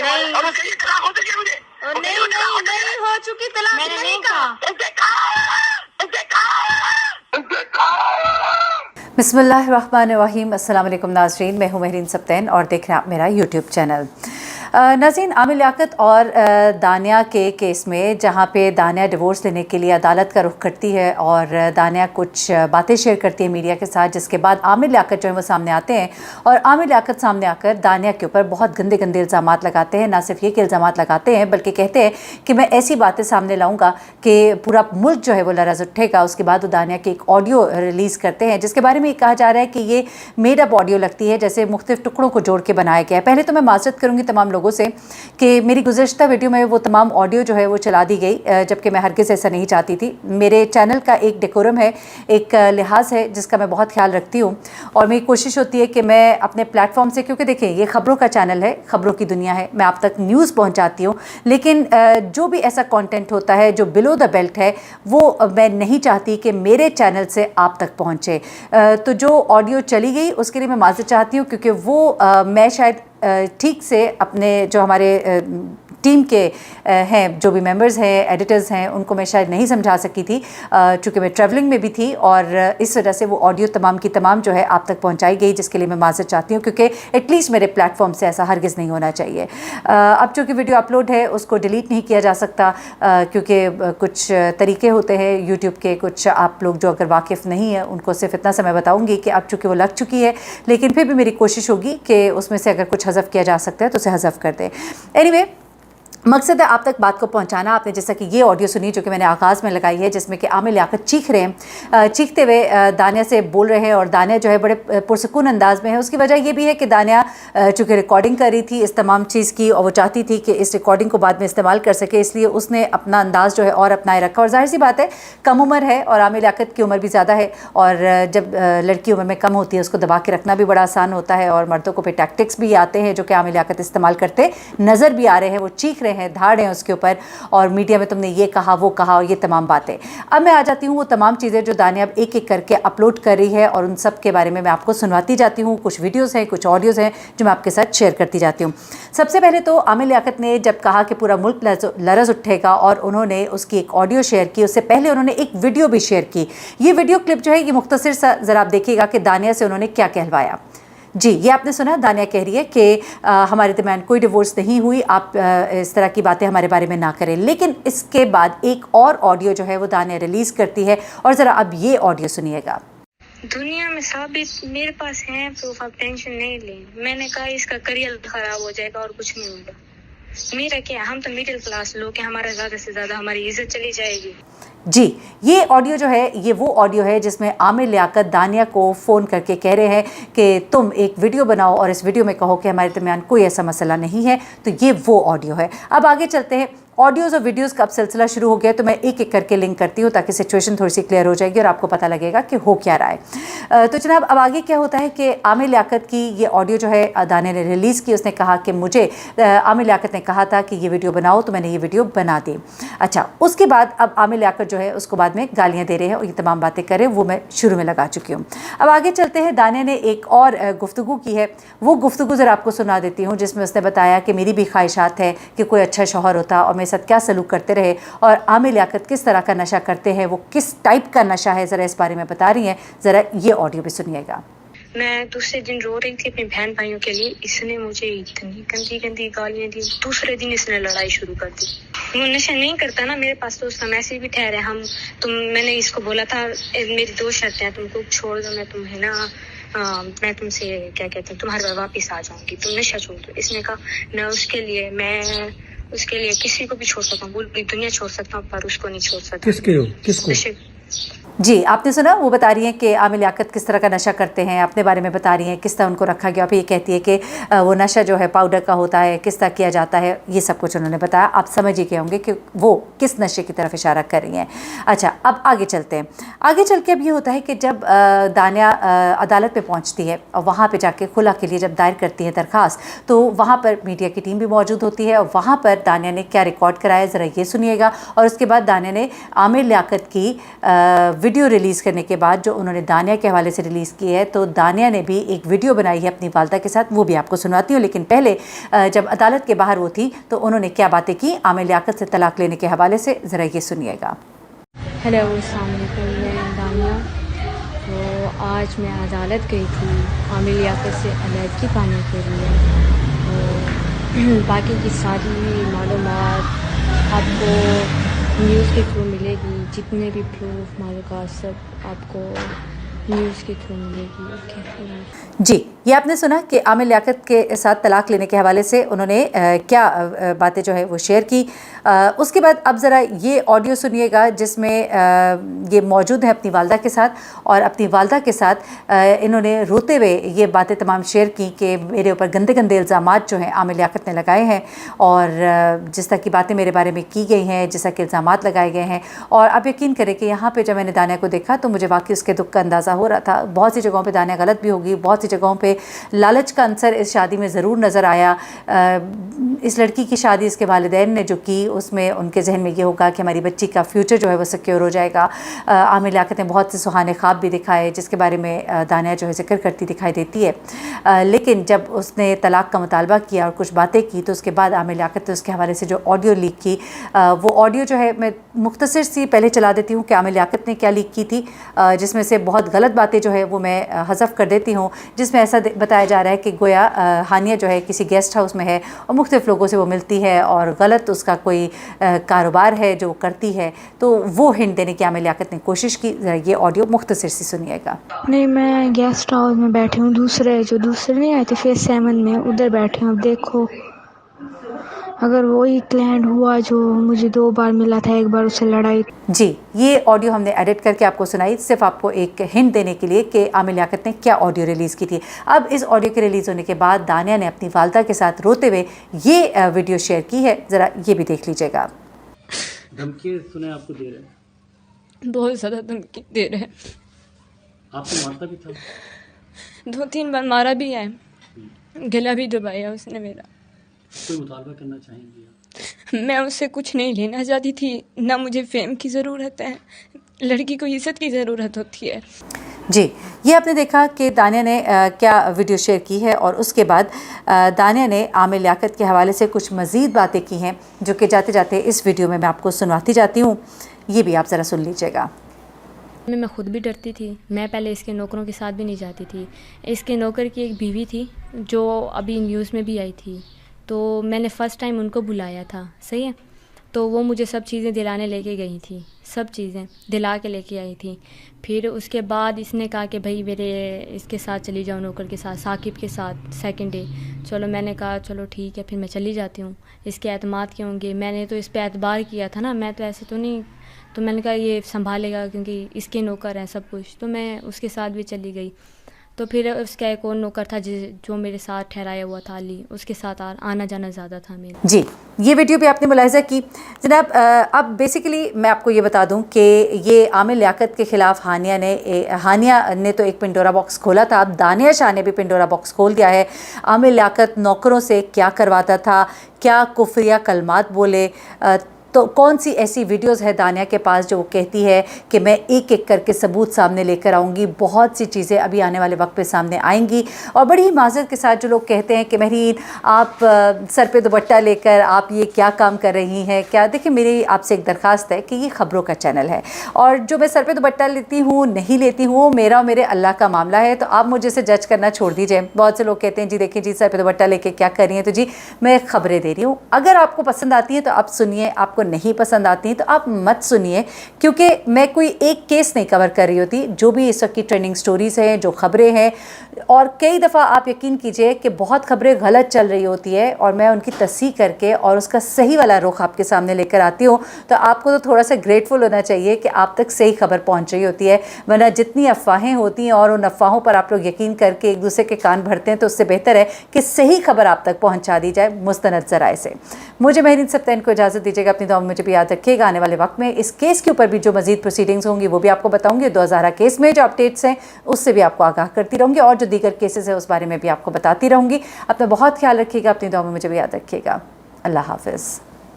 नहीं और उसके लिए तलाक हो चुकी है मुझे। नहीं नहीं नहीं हो चुकी तलाक, मैंने नहीं नहीं कहा। बिस्मिल्लाहिर्रहमानिर्रहीम। अस्सलाम वालेकुम नाज़रीन, मैं हूँ महरीन सब्तैन और देख रहे हैं आप मेरा यूट्यूब चैनल। नाज़रीन, आमिर लियाकत और दानिया के केस में जहाँ पे दानिया डिवोर्स लेने के लिए अदालत का रुख करती है और दानिया कुछ बातें शेयर करती है मीडिया के साथ, जिसके बाद आमिर लियाकत जो है वो सामने आते हैं और आमिर लियाकत सामने आकर दानिया के ऊपर बहुत गंदे गंदे इल्ज़ामात लगाते हैं। ना सिर्फ ये कि इल्ज़ामात लगाते हैं बल्कि कहते हैं कि मैं ऐसी बातें सामने लाऊंगा कि पूरा मुल्क जो है वो लरज़ उठेगा। उसके बाद वो दानिया की एक ऑडियो रिलीज़ करते हैं जिसके बारे में कहा जा रहा है कि ये मेड अप ऑडियो लगती है, जैसे मुख्तलिफ टुकड़ों को जोड़ के बनाया गया है। पहले तो मैं माज़रत करूँगी तमाम लोगों से कि मेरी गुज़श्ता वीडियो में वो तमाम ऑडियो जो है वो चला दी गई, जबकि मैं हरगिज़ ऐसा नहीं चाहती थी। मेरे चैनल का एक डेकोरम है, एक लिहाज है जिसका मैं बहुत ख्याल रखती हूँ और मेरी कोशिश होती है कि मैं अपने प्लेटफॉर्म से, क्योंकि देखिए ये ख़बरों का चैनल है, ख़बरों की दुनिया है, मैं आप तक न्यूज़ पहुँचाती हूँ, लेकिन जो भी ऐसा कंटेंट होता है जो बिलो द बेल्ट है वो मैं नहीं चाहती कि मेरे चैनल से आप तक पहुँचे। तो जो ऑडियो चली गई उसके लिए मैं माज़रत चाहती हूँ, क्योंकि वो मैं शायद ठीक से अपने जो हमारे टीम के हैं, जो भी मेंबर्स हैं, एडिटर्स हैं, उनको मैं शायद नहीं समझा सकी थी, चूँकि मैं ट्रैवलिंग में भी थी और इस वजह से वो ऑडियो तमाम की तमाम जो है आप तक पहुंचाई गई, जिसके लिए मैं माज़रत चाहती हूँ, क्योंकि एटलीस्ट मेरे प्लेटफॉर्म से ऐसा हरगिज़ नहीं होना चाहिए। अब चूँकि वीडियो अपलोड है उसको डिलीट नहीं किया जा सकता, क्योंकि कुछ तरीके होते हैं यूट्यूब के, कुछ आप लोग जो अगर वाकिफ़ नहीं है उनको सिर्फ इतना समय बताऊँगी कि अब चूँकि वो लग चुकी है, लेकिन फिर भी मेरी कोशिश होगी कि उसमें से अगर कुछ हज़फ किया जा सकता है तो उसे हज़फ कर दें। एनीवे, मकसद है आप तक बात को पहुंचाना। आपने जैसा कि ये ऑडियो सुनी जो कि मैंने आगाज़ में लगाई है, जिसमें कि आमिर लियाकत चीख रहे हैं, चीखते हुए दानिया से बोल रहे हैं और दानिया जो है बड़े पुरसकून अंदाज में है। उसकी वजह ये भी है कि दानिया चूँकि रिकॉर्डिंग कर रही थी इस तमाम चीज़ की और वो चाहती थी कि इस रिकॉर्डिंग को बाद में इस्तेमाल कर सके, इसलिए उसने अपना अंदाज़ जो है और अपनाए रखा। और जाहिर सी बात है कम उम्र है और आमिर लियाकत की उम्र भी ज़्यादा है, और जब लड़की उम्र में कम होती है उसको दबा के रखना भी बड़ा आसान होता है, और मर्दों को फिर टैक्टिक्स भी आते हैं जो कि आमिर लियाकत इस्तेमाल करते नज़र भी आ रहे हैं। वो चीख रहे हैं, धाड़ रहे हैं उसके ऊपर, और मीडिया में तुमने ये कहा वो कहा और ये तमाम बातें। अब मैं आ जाती हूँ वो तमाम चीज़ें जो दानिया अब एक एक करके अपलोड कर रही है और उन सब के बारे में मैं आपको सुनवाती जाती हूँ। कुछ वीडियोस हैं, कुछ ऑडियोज़ हैं जो मैं आपके साथ शेयर करती जाती हूँ। सबसे पहले तो आमिर लियाकत ने जब कहा कि पूरा मुल्क लरज़ उठेगा और उन्होंने उसकी एक ऑडियो शेयर की, उससे पहले उन्होंने एक वीडियो भी शेयर की। ये वीडियो क्लिप जो है ये मुख्तसर सा ज़रा आप देखिएगा कि दानिया से उन्होंने क्या कहलवाया। जी, ये आपने सुना, दानिया कह रही है कि हमारे दरमियान कोई डिवोर्स नहीं हुई, आप इस तरह की बातें हमारे बारे में ना करें। लेकिन इसके बाद एक और ऑडियो जो है वो दानिया रिलीज़ करती है, और ज़रा अब ये ऑडियो सुनिएगा। दुनिया में साबित मेरे पास है प्रूफ, आप टेंशन नहीं लें। मैंने कहा इसका करियर खराब हो जाएगा और कुछ नहीं होगा। मेरा क्या, हम तो मिडिल क्लास लोग हैं, हमारा ज़्यादा से ज़्यादा हमारी इज्जत चली जाएगी। जी, ये ऑडियो जो है ये वो ऑडियो है जिसमें आमिर लियाकत दानिया को फ़ोन करके कह रहे हैं कि तुम एक वीडियो बनाओ और इस वीडियो में कहो कि हमारे दरमियान कोई ऐसा मसला नहीं है। तो ये वो ऑडियो है। अब आगे चलते हैं, ऑडियोज़ और वीडियोज़ का अब सिलसिला शुरू हो गया, तो मैं एक एक करके लिंक करती हूँ ताकि सिचुएशन थोड़ी सी क्लियर हो जाएगी और आपको पता लगेगा कि हो क्या रहा है। तो जनाब अब आगे क्या होता है कि आमिर लियाकत की ये ऑडियो जो है दानिया ने रिलीज़ की। उसने कहा कि मुझे आमिर लियाकत ने कहा था कि ये वीडियो बनाओ, तो मैंने ये वीडियो बना दी। अच्छा, उसके बाद अब आमिर लियाकत जो है उसको बाद में गालियाँ दे रहे हैं और ये तमाम बातें कर रहे हैं, वो मैं शुरू में लगा चुकी हूँ। अब आगे चलते हैं, दानिया ने एक और गुफ्तगू की है, वो गुफ्तगू ज़रा आपको सुना देती हूँ, जिसमें उसने बताया कि मेरी भी ख्वाहिशात है कि कोई अच्छा शौहर होता और मेरे साथ क्या सलूक करते रहे, और आमिर लियाकत किस तरह का नशा करते हैं, वो किस टाइप का नशा है, ज़रा इस बारे में बता रही हैं। ज़रा ये ऑडियो भी सुनिएगा। मैं दूसरे दिन रो रही थी अपने बहन भाइयों के लिए, इसने मुझे इतनी गंदी गंदी गालियाँ दी। दूसरे दिन इसने लड़ाई शुरू कर दी। वो नशा नहीं करता ना, मेरे पास तो उसका मैसेज भी ठहरे मैंने इसको बोला था मेरी 2 शर्तें हैं, तुमको छोड़ दो, मैं तुम्हें ना मैं तुमसे क्या कहते हैं तुम्हारे घर वापिस आ जाऊंगी, तुम नशा छोड़ दो। इसने कहा मैं उसके लिए किसी को भी छोड़ सकता हूँ, पूरी दुनिया छोड़ सकता हूँ, पर उसको नहीं छोड़ सकता। किसको? जी, आपने सुना, वो बता रही हैं कि आमिर लियाकत किस तरह का नशा करते हैं, अपने बारे में बता रही हैं किस तरह उनको रखा गया। फिर ये कहती है कि वो नशा जो है पाउडर का होता है, किस तरह किया जाता है, ये सब कुछ उन्होंने बताया। आप समझ ही गए होंगे कि वो किस नशे की तरफ इशारा कर रही हैं। अच्छा, अब आगे चलते हैं। आगे चल के अब ये होता है कि जब दानिया अदालत में पहुँचती है और वहाँ पर जाके खुला के लिए जब दायर करती है दरख्वास्त, तो वहाँ पर मीडिया की टीम भी मौजूद होती है और वहाँ पर दानिया ने क्या रिकॉर्ड कराया ज़रा ये सुनिएगा। और उसके बाद दानिया ने आमिर लियाकत की वीडियो रिलीज़ करने के बाद जो उन्होंने दानिया के हवाले से रिलीज़ की है, तो दानिया ने भी एक वीडियो बनाई है अपनी वालदा के साथ, वो भी आपको सुनवाती हूँ। लेकिन पहले जब अदालत के बाहर वो थी तो उन्होंने क्या बातें की आमिर लियाकत से तलाक लेने के हवाले से, ज़रा ये सुनिएगा। हेलो, अस्सलाम वालेकुम, मैं दानिया। तो आज मैं अदालत गई थी आमिर लियाकत से अलहदगी पाने के लिए। तो बाकी की सारी मालूमात आपको न्यूज़ के थ्रू मिलेगी, जितने भी प्रूफ मालूमात सब आपको न्यूज़ के थ्रू मिलेगी। ओके जी, ये आपने सुना कि आमिर लियाकत के साथ तलाक लेने के हवाले से उन्होंने क्या बातें जो है वो शेयर की। उसके बाद अब ज़रा ये ऑडियो सुनिएगा जिसमें ये मौजूद है अपनी वालदा के साथ, और अपनी वालदा के साथ इन्होंने रोते हुए ये बातें तमाम शेयर की कि मेरे ऊपर गंदे गंदे इल्ज़ामात जो हैं आमिर लियाकत ने लगाए हैं, और जिस तरह की बातें मेरे बारे में की गई हैं, जिस तरह के इल्ज़ामात लगाए गए हैं। और आप यकीन करें कि यहाँ पर जब मैंने दानिया को देखा तो मुझे वाकई उसके दुख का अंदाज़ा हो रहा था। बहुत सी जगहों पर दानिया गलत भी होगी, बहुत सी जगहों पर लालच का अंसर इस शादी में ज़रूर नज़र आया। इस लड़की की शादी इसके वालिदैन ने जो की, उसमें उनके जहन में ये होगा कि हमारी बच्ची का फ्यूचर जो है वो सिक्योर हो जाएगा। आमिर लियाकत ने बहुत से सुहाने ख्वाब भी दिखाए जिसके बारे में दानिया जो है जिक्र करती दिखाई देती है। लेकिन जब उसने तलाक का मुतालबा किया और कुछ बातें की तो उसके बाद आमिर लियाकत ने उसके हवाले से जो ऑडियो लीक की, वो ऑडियो जो है मैं मुख्तसर सी पहले चला देती हूँ कि आमिर लियाकत ने क्या लीक की थी, जिसमें से बहुत गलत बातें जो है वो मैं हज़फ कर देती हूँ। जिसमें ऐसा बताया जा रहा है कि गोया हानिया जो है किसी गेस्ट हाउस में है और मुख्तलिफ़ लोगों से वो मिलती है और गलत उसका कोई कारोबार है जो करती है, तो वो हिंट देने की आमिर लियाकत ने कोशिश की। ये ऑडियो मुख्तसर सी सुनिएगा। नहीं, मैं गेस्ट हाउस में बैठी हूँ, दूसरे नहीं आए थे फेस 7 में, उधर बैठे हूँ। अब देखो अगर वही क्लाइंट हुआ जो मुझे 2 बार मिला था, एक बार उससे लड़ाई। जी, ये ऑडियो हमने एडिट करके आपको सुनाई सिर्फ आपको एक हिंट देने के लिए कि आमिर लियाकत ने क्या ऑडियो रिलीज़ की थी। अब इस ऑडियो के रिलीज़ होने के बाद दानिया ने अपनी वालदा के साथ रोते हुए ये वीडियो शेयर की है, ज़रा ये भी देख लीजिएगा। धमकी सुने आपको दे रहे हैं? बहुत ज़्यादा धमकी दे रहे हैं। आपको मारता भी था? 2-3 बार मारा भी है, गला भी दबाया उसने मेरा। कोई मुतालबा करना चाहेंगी आप? मैं उससे कुछ नहीं लेना चाहती थी, ना मुझे फेम की ज़रूरत है, लड़की को इज्जत की ज़रूरत होती है। जी, ये आपने देखा कि दानिया ने क्या वीडियो शेयर की है, और उसके बाद दानिया ने आमिर लियाकत के हवाले से कुछ मज़ीद बातें की हैं जो कि जाते जाते इस वीडियो में मैं आपको सुनवाती जाती हूँ। ये भी आप ज़रा सुन लीजिएगा। मैं खुद भी डरती थी, मैं पहले इसके नौकरों के साथ भी नहीं जाती थी। इसके नौकर की एक बीवी थी जो अभी न्यूज़ में भी आई थी, तो मैंने फ़र्स्ट टाइम उनको बुलाया था, सही है। तो वो मुझे सब चीज़ें दिलाने लेके गई थी, सब चीज़ें दिला के लेके आई थी। फिर उसके बाद इसने कहा कि भाई मेरे इसके साथ चली जाओ, नौकर के साथ, साकिब के साथ, सेकंड डे। चलो मैंने कहा चलो ठीक है, फिर मैं चली जाती हूँ। इसके एतमाद के होंगे, मैंने तो इस पर एतबार किया था ना, मैं तो ऐसे तो नहीं, तो मैंने कहा ये संभालेगा क्योंकि इसके नौकर हैं सब कुछ, तो मैं उसके साथ भी चली गई। तो फिर उसका एक और नौकर था जो मेरे साथ ठहराया हुआ था, अली, उसके साथ आना जाना ज़्यादा था मेरा। जी, ये वीडियो भी आपने मुलाहिज़ा की जनाब। अब बेसिकली मैं आपको ये बता दूं कि ये आमिर लियाकत के ख़िलाफ़ हानिया ने तो एक पिंडोरा बॉक्स खोला था, अब दानिया शाह ने भी पिंडोरा बॉक्स खोल दिया है। आमिर लियाकत नौकरों से क्या करवाता था, क्या कुफ्रिया कलमात बोले, तो कौन सी ऐसी वीडियोस है दानिया के पास जो वो कहती है कि मैं एक एक करके सबूत सामने लेकर आऊँगी। बहुत सी चीज़ें अभी आने वाले वक्त पे सामने आएंगी, और बड़ी ही माजरत के साथ जो लोग कहते हैं कि महरीन आप सर पे दुपट्टा लेकर आप ये क्या काम कर रही हैं, क्या। देखिए, मेरी आपसे एक दरख्वास्त है कि ये ख़बरों का चैनल है, और जो मैं सर पे दुपट्टा लेती हूँ नहीं लेती हूँ मेरा और मेरे अल्लाह का मामला है, तो आप मुझे से जज करना छोड़ दीजिए। बहुत से लोग कहते हैं जी देखिए जी सर पे दुपट्टा लेके क्या कर रही हैं, तो जी मैं खबरें दे रही हूँ। अगर आपको पसंद आती हैं तो आप सुनिए, आपको नहीं पसंद आती तो आप मत सुनिए, क्योंकि मैं कोई एक केस नहीं कवर कर रही होती। जो भी इस वक्त की ट्रेंडिंग स्टोरीज़ हैं, जो ख़बरें हैं, और कई दफ़ा आप यकीन कीजिए कि बहुत ख़बरें गलत चल रही होती है और मैं उनकी तस्हीह करके और उसका सही वाला रुख आपके सामने लेकर आती हूँ। तो आपको तो थोड़ा सा ग्रेटफुल होना चाहिए कि आप तक सही खबर पहुँच रही होती है, वरना जितनी अफवाहें होती हैं और उन अफवाहों पर आप लोग यकीन करके एक दूसरे के कान भरते हैं, तो उससे बेहतर है कि सही खबर आप तक पहुँचा दी जाए मुस्तनद ज़राए से। मुझे महरीन सप्तैन को इजाज़त दीजिएगा, अपनी दुआ में मुझे भी याद रखिएगा। आने वाले वक्त में इस केस के ऊपर भी जो मज़ीद प्रोसीडिंग्स होंगी वो भी आपको बताऊँगी। 2000 केस में जो अपडेट्स हैं उससे भी आपको आगाह करती रहूँगी, और जो दीगर केसेस है उस बारे में भी आपको बताती रहूँगी। अपना बहुत ख्याल रखिएगा, अपनी दुआ में मुझे भी याद रखिएगा। अल्लाह हाफ़िज़।